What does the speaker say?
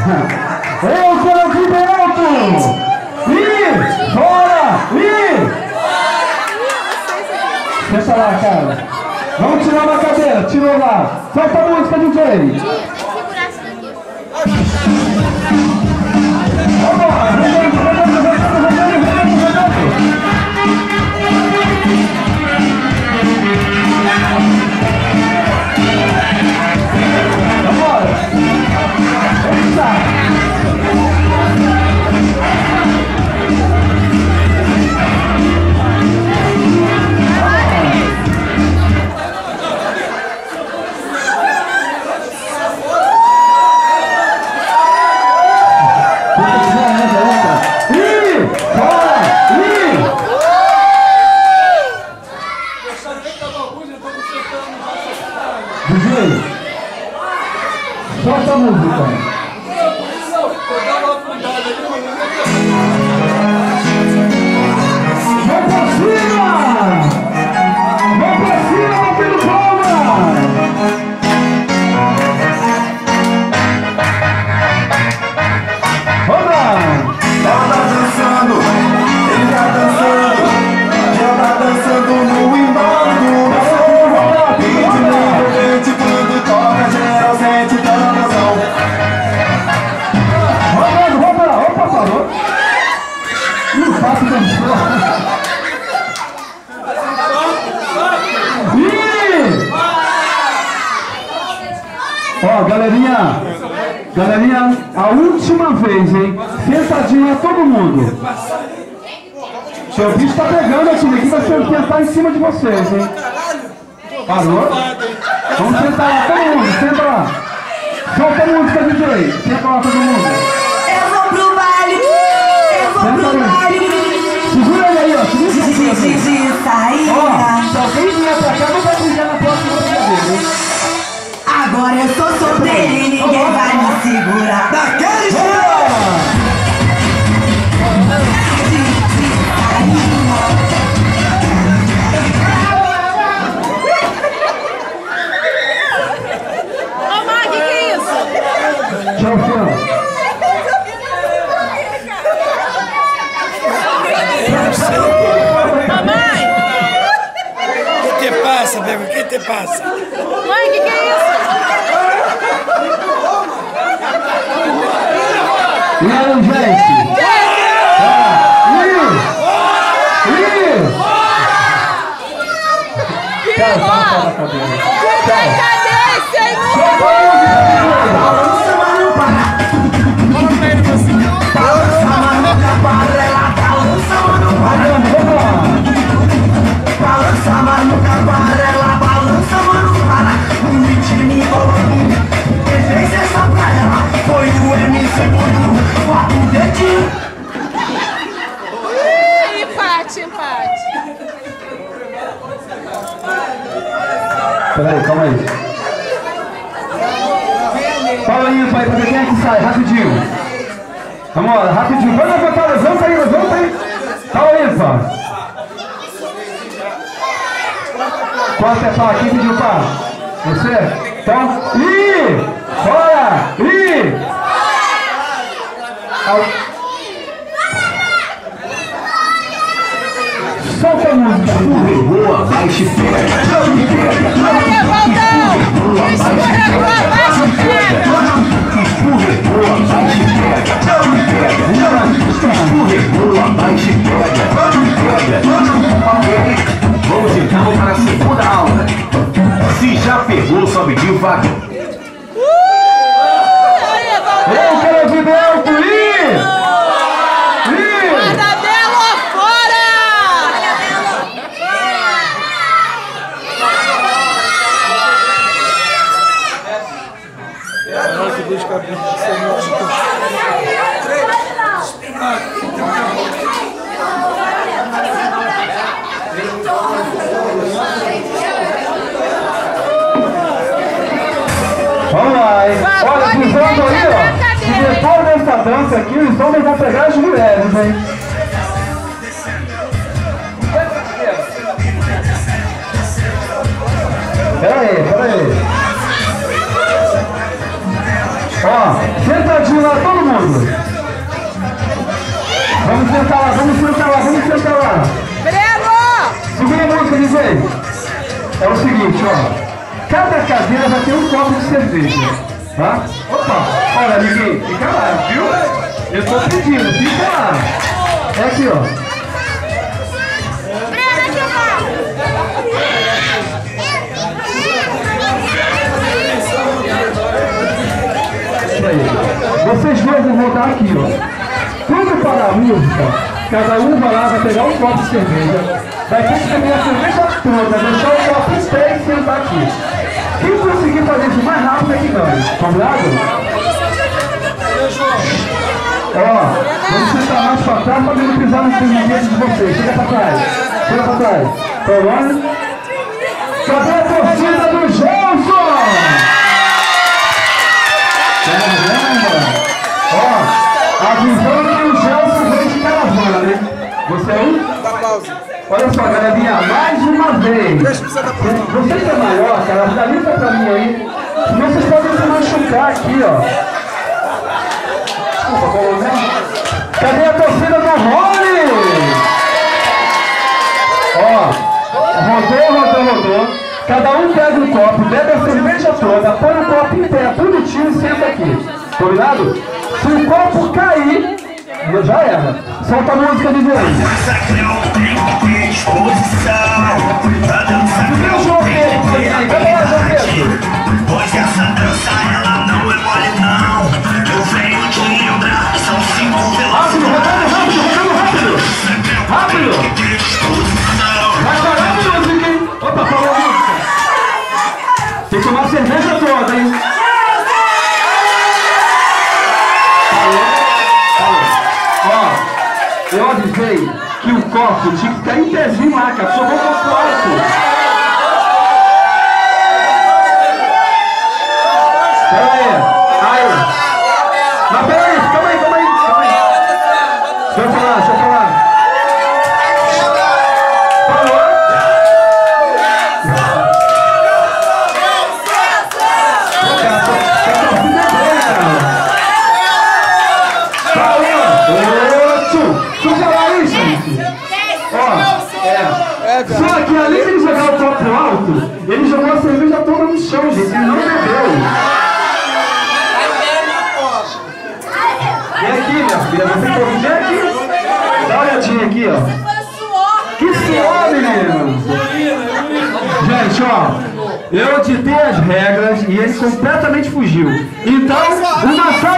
Eu quero aqui dentro! E fora! E! Deixa lá, cara. Vamos tirar uma cadeira, tirou lá. Solta a música, DJ. DJ, solta a música. Vamos pra cima! Vamos pra cima, batendo palma! Roda! Ela tá dançando, ele tá dançando, ela tá dançando no embalo do meu som. Ritmo envolvente, quando toca, geral sente toda a emoção. Roda! Opa, parou! E o papo dançou! Ó, galerinha, a última vez, hein? Sentadinha todo mundo. Seu bicho tá pegando aqui, ninguém vai sentar em cima de vocês, hein? Parou? Vamos sentar lá, todo mundo, senta lá. Solta a música, DJ. Senta lá todo mundo. Eu vou pro baile, Segura ele aí, ó. Segura de sair. ó, se alguém vier pra cá, não vai brilhar na próxima brincadeira, hein? Agora eu sou solteira e ninguém vai me segurar. Daquele jeito! Ô, Mar, que é isso? Tchau, tchau. Mamãe! O que te passa, bebê? O que te passa? Mãe, que é isso? E aí, gente? Cara, fala da cadeira. Cadê, Senhor? Balança, mas não para. Balança, mas nunca para. Ela balança, mas não para. Balança, mas nunca para. Ela balança, mas não para. O ritmo envolve. Quem fez essa pra ela foi o MC Budu. Bota o dedinho. Empate. Peraí, calma aí. Fala aí, pai, pra ver quem é que sai, rapidinho. Vamos lá, rapidinho. Vai levantar, levanta aí. Fala aí, pai. Quanto é pá? Quem pediu pá? Você? Então, fora! Solta a música. Escorregou, vai te pega. Olha, Valdão! Escorregou, abaixo, pega! Escorregou, vai te pega. Escorregou, vai te pega. Vamos então para a segunda aula. Se já pegou, sobe devagar. Olha, Valdão! Eu quero ver dentro, Guardadelo fora! Nossa, deixa o cabelo do Senhor. Vamos lá, hein? Olha, os homens aí, ó. Se depois dessa dança aqui, os homens vão pegar as mulheres, hein? Pera aí. Ó, sentadinho lá DJ, é o seguinte, ó. Cada cadeira vai ter um copo de cerveja, tá? Opa, olha, amiguinho, fica lá, viu? Eu tô pedindo, fica lá. É aqui, ó. Isso aí. Vocês dois vão voltar aqui, ó. Quando parar a música, cada um vai lá, vai pegar um copo de cerveja, vai ter que beber a cerveja toda, deixar o copo em pé e sentar aqui. Quem conseguir fazer isso mais rápido é que ganha. Combinado? Ó, vamos sentar mais pra trás pra não pisar nos movimentos de vocês. Chega pra trás. Chega pra trás. Colônia. Cadê a torcida do Gelson? Caramba! Ó, avisando que o Gelson vem de caravana, né? Você é um? Olha só, galerinha, mais uma vez. Você que é maior, cara, dá lista pra mim aí. Senão vocês podem se machucar aqui, ó. Desculpa, coronel. Cadê a torcida do Rony? Ó, rodou. Cada um pega um copo, bebe a cerveja toda, põe o copo em pé, bonitinho e senta aqui. Combinado? Se o copo cair, já era. Solta a música de vez. Cadê o João Pedro? Cadê o João Pedro? Hoje essa dança ela não é mole não. Eu venho te lembrar, são 5 Rápido! Vai parar a música, hein? Opa, parou a música. Tem que tomar a cerveja toda, hein? Ó, eu avisei que o copo tinha que ficar em pezinho lá, cara. Só vou pro alto. Aí. Mas peraí, calma aí. Deixa eu falar. Falou? Só que além de ele jogar o copo pro alto, ele jogou a cerveja toda no chão, gente. Ele não bebeu. Vem aqui, minha filha. Você pode vir aqui. Dá uma olhadinha aqui, ó. Que suor, menino. Gente, ó. Eu ditei as regras e ele completamente fugiu. Então, uma salva.